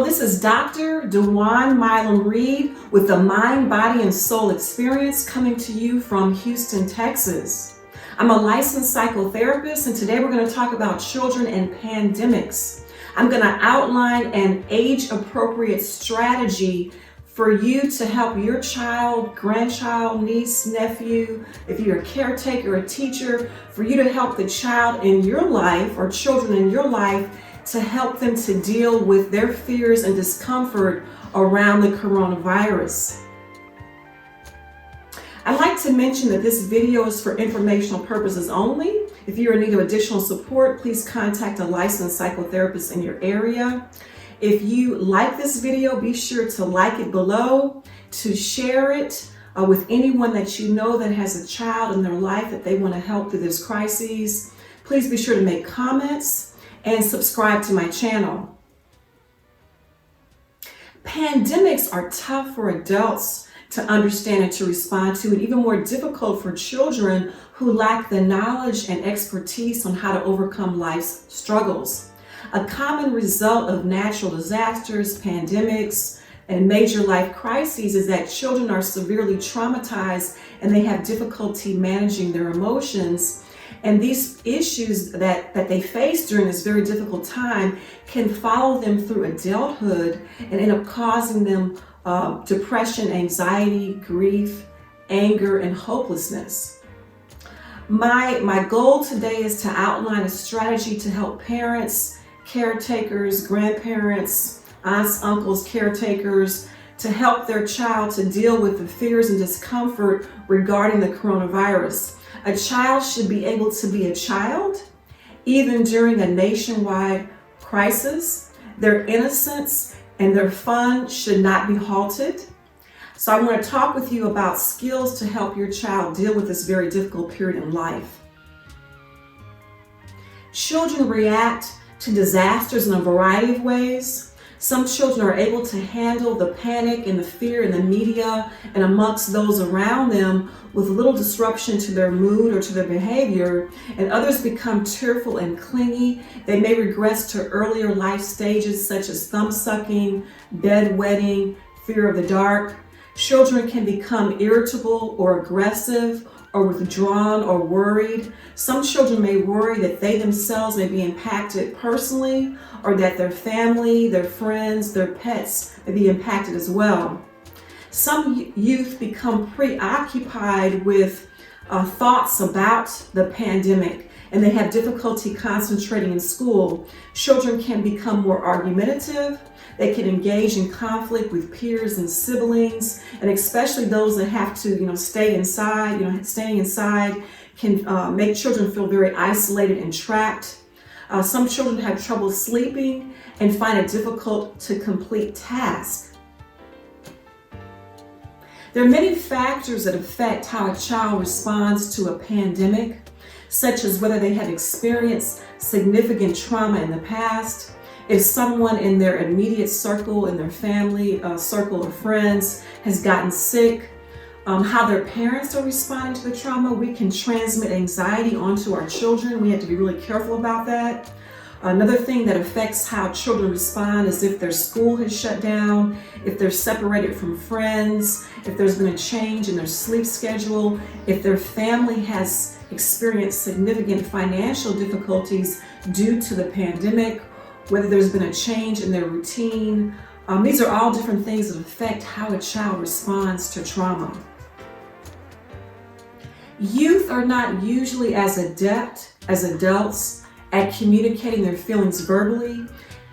This is Dr. Dwan Reed with the Mind, Body, and Soul Experience coming to you from Houston, Texas. I'm a licensed psychotherapist, and today we're going to talk about children and pandemics. I'm going to outline an age-appropriate strategy for you to help your child, grandchild, niece, nephew, if you're a caretaker or a teacher, for you to help the child in your life or children in your life to help them to deal with their fears and discomfort around the coronavirus. I'd like to mention that this video is for informational purposes only. If you're in need of additional support, please contact a licensed psychotherapist in your area. If you like this video, be sure to like it below, to share it with anyone that you know that has a child in their life that they want to help through this crisis. Please be sure to make comments and subscribe to my channel. Pandemics are tough for adults to understand and to respond to, and even more difficult for children who lack the knowledge and expertise on how to overcome life's struggles. A common result of natural disasters, pandemics, and major life crises is that children are severely traumatized and they have difficulty managing their emotions. And these issues that they face during this very difficult time can follow them through adulthood and end up causing them depression, anxiety, grief, anger, and hopelessness. My goal today is to outline a strategy to help parents, caretakers, grandparents, aunts, uncles, caretakers, to help their child to deal with the fears and discomfort regarding the coronavirus. A child should be able to be a child, even during a nationwide crisis. Their innocence and their fun should not be halted. So I want to talk with you about skills to help your child deal with this very difficult period in life. Children react to disasters in a variety of ways. Some children are able to handle the panic and the fear in the media and amongst those around them with little disruption to their mood or to their behavior, and others become tearful and clingy. They may regress to earlier life stages such as thumb sucking, bedwetting, fear of the dark. Children can become irritable or aggressive or withdrawn or worried. Some children may worry that they themselves may be impacted personally, or that their family, their friends, their pets may be impacted as well. Some youth become preoccupied with thoughts about the pandemic, and they have difficulty concentrating in school. Children can become more argumentative. They can engage in conflict with peers and siblings, and especially those that have to, stay inside. Staying inside can make children feel very isolated and trapped. Some children have trouble sleeping and find it difficult to complete tasks. There are many factors that affect how a child responds to a pandemic, such as whether they have experienced significant trauma in the past, if someone in their immediate circle, in their family, circle of friends has gotten sick, how their parents are responding to the trauma. We can transmit anxiety onto our children. We have to be really careful about that. Another thing that affects how children respond is if their school has shut down, if they're separated from friends, if there's been a change in their sleep schedule, if their family has experienced significant financial difficulties due to the pandemic, whether there's been a change in their routine. These are all different things that affect how a child responds to trauma. Youth are not usually as adept as adults at communicating their feelings verbally.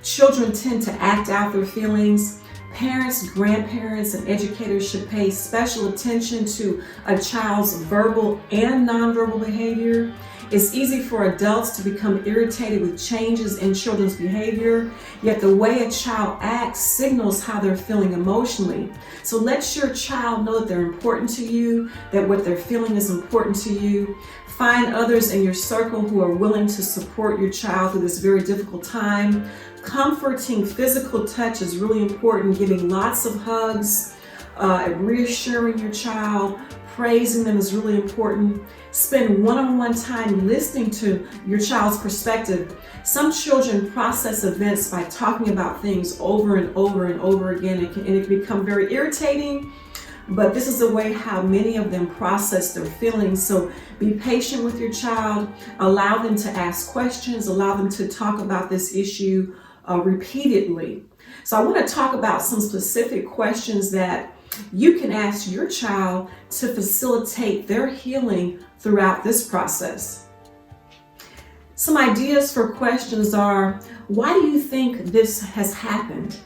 Children tend to act out their feelings. Parents, grandparents, and educators should pay special attention to a child's verbal and nonverbal behavior. It's easy for adults to become irritated with changes in children's behavior, yet the way a child acts signals how they're feeling emotionally. So let your child know that they're important to you, that what they're feeling is important to you. Find others in your circle who are willing to support your child through this very difficult time. Comforting physical touch is really important, giving lots of hugs, reassuring your child, praising them is really important. Spend one-on-one time listening to your child's perspective. Some children process events by talking about things over and over and over again, and it can become very irritating, but this is the way how many of them process their feelings. So be patient with your child, allow them to ask questions, allow them to talk about this issue repeatedly. So I want to talk about some specific questions that you can ask your child to facilitate their healing throughout this process. Some ideas for questions are, why do you think this has happened?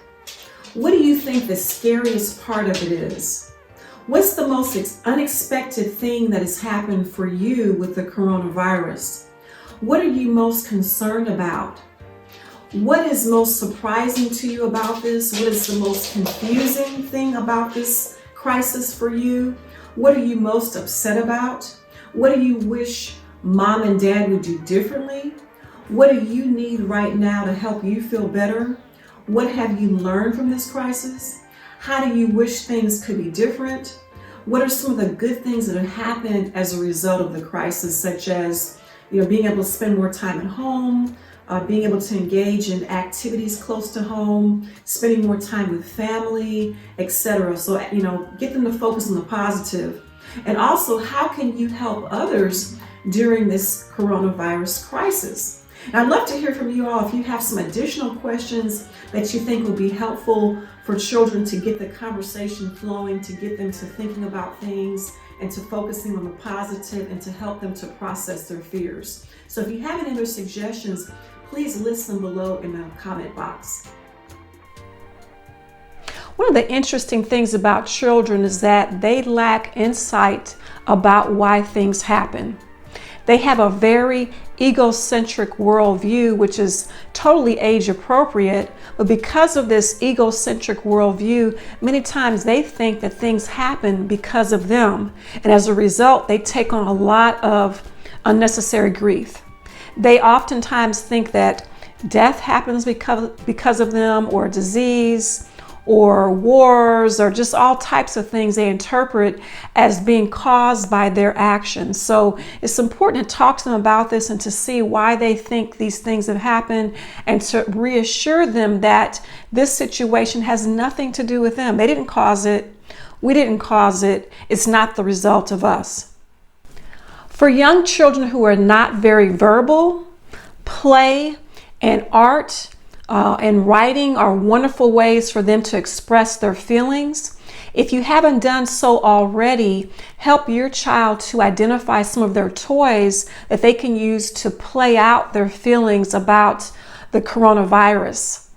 What do you think the scariest part of it is? What's the most unexpected thing that has happened for you with the coronavirus? What are you most concerned about? What is most surprising to you about this? What is the most confusing thing about this crisis for you? What are you most upset about? What do you wish mom and dad would do differently? What do you need right now to help you feel better? What have you learned from this crisis? How do you wish things could be different? What are some of the good things that have happened as a result of the crisis, such as being able to spend more time at home, being able to engage in activities close to home, spending more time with family, etc. So, get them to focus on the positive. And also, how can you help others during this coronavirus crisis? And I'd love to hear from you all if you have some additional questions that you think would be helpful for children to get the conversation flowing, to get them to thinking about things and to focusing on the positive and to help them to process their fears. So if you have any other suggestions, please list them below in the comment box. One of the interesting things about children is that they lack insight about why things happen. They have a very egocentric worldview, which is totally age appropriate, but because of this egocentric worldview, many times they think that things happen because of them. And as a result, they take on a lot of unnecessary grief. They oftentimes think that death happens because of them, or disease, or wars, or just all types of things they interpret as being caused by their actions. So it's important to talk to them about this and to see why they think these things have happened, and to reassure them that this situation has nothing to do with them. They didn't cause it. We didn't cause it. It's not the result of us. For young children who are not very verbal, play and art and writing are wonderful ways for them to express their feelings. If you haven't done so already, help your child to identify some of their toys that they can use to play out their feelings about the coronavirus.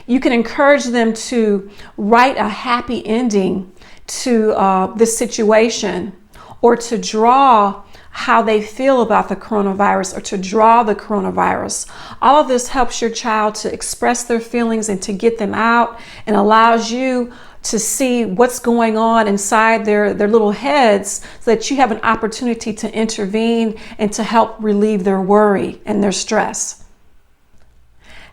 You can encourage them to write a happy ending to this situation, or to draw how they feel about the coronavirus, or to draw the coronavirus. All of this helps your child to express their feelings and to get them out, and allows you to see what's going on inside their little heads, so that you have an opportunity to intervene and to help relieve their worry and their stress.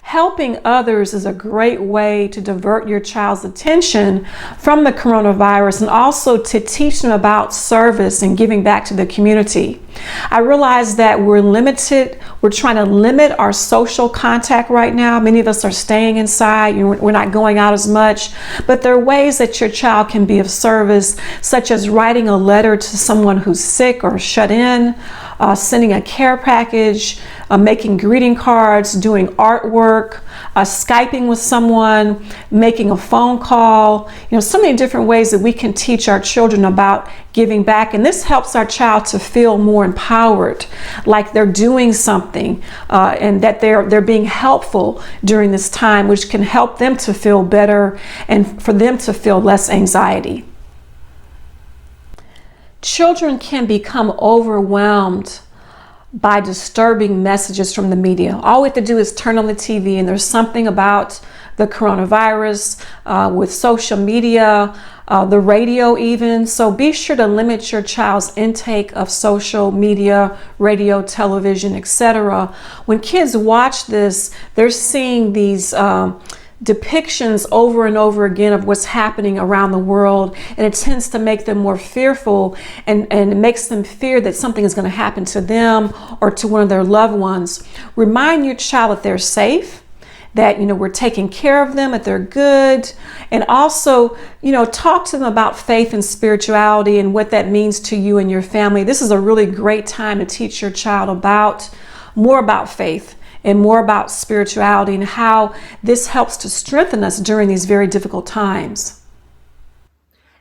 Helping others is a great way to divert your child's attention from the coronavirus, and also to teach them about service and giving back to the community. I realize that we're limited. We're trying to limit our social contact right now. Many of us are staying inside. We're not going out as much. But there are ways that your child can be of service, such as writing a letter to someone who's sick or shut in, sending a care package, making greeting cards, doing artwork, Skyping with someone, making a phone call. So many different ways that we can teach our children about giving back. And this helps our child to feel more empowered, like they're doing something, and that they're being helpful during this time, which can help them to feel better and for them to feel less anxiety. Children can become overwhelmed by disturbing messages from the media. All we have to do is turn on the TV and there's something about the coronavirus, with social media, the radio even. So be sure to limit your child's intake of social media, radio, television, etc. When kids watch this, they're seeing these depictions over and over again of what's happening around the world, and it tends to make them more fearful, and it makes them fear that something is going to happen to them or to one of their loved ones. Remind your child that they're safe, that we're taking care of them, that they're good, and also talk to them about faith and spirituality and what that means to you and your family. This is a really great time to teach your child more about faith and more about spirituality and how this helps to strengthen us during these very difficult times.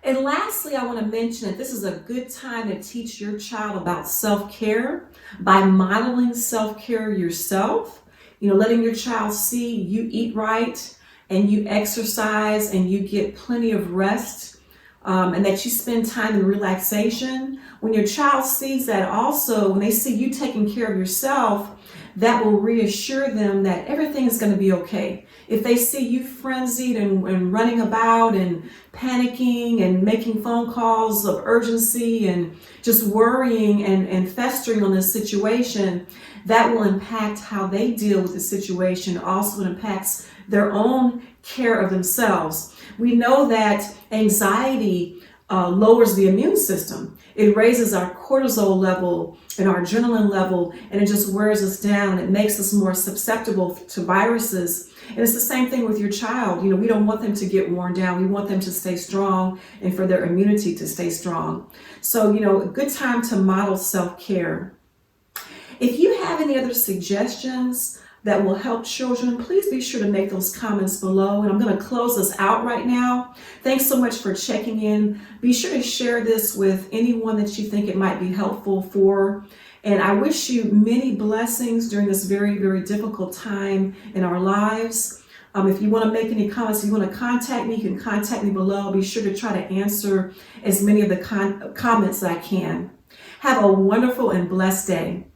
And lastly, I want to mention that this is a good time to teach your child about self-care by modeling self-care yourself. Letting your child see you eat right and you exercise and you get plenty of rest, and that you spend time in relaxation. When your child sees that, also when they see you taking care of yourself, that will reassure them that everything is going to be okay. If they see you frenzied and running about and panicking and making phone calls of urgency and just worrying and festering on this situation, that will impact how they deal with the situation. Also, it impacts their own care of themselves. We know that anxiety lowers the immune system. It raises our cortisol level and our adrenaline level, and it just wears us down. It makes us more susceptible to viruses. And it's the same thing with your child. We don't want them to get worn down. We want them to stay strong and for their immunity to stay strong. So, a good time to model self-care. If you have any other suggestions that will help children, please be sure to make those comments below. And I'm going to close this out right now. Thanks so much for checking in. Be sure to share this with anyone that you think it might be helpful for. And I wish you many blessings during this very, very difficult time in our lives. If you want to make any comments, if you want to contact me, you can contact me below. Be sure to try to answer as many of the comments that I can. Have a wonderful and blessed day.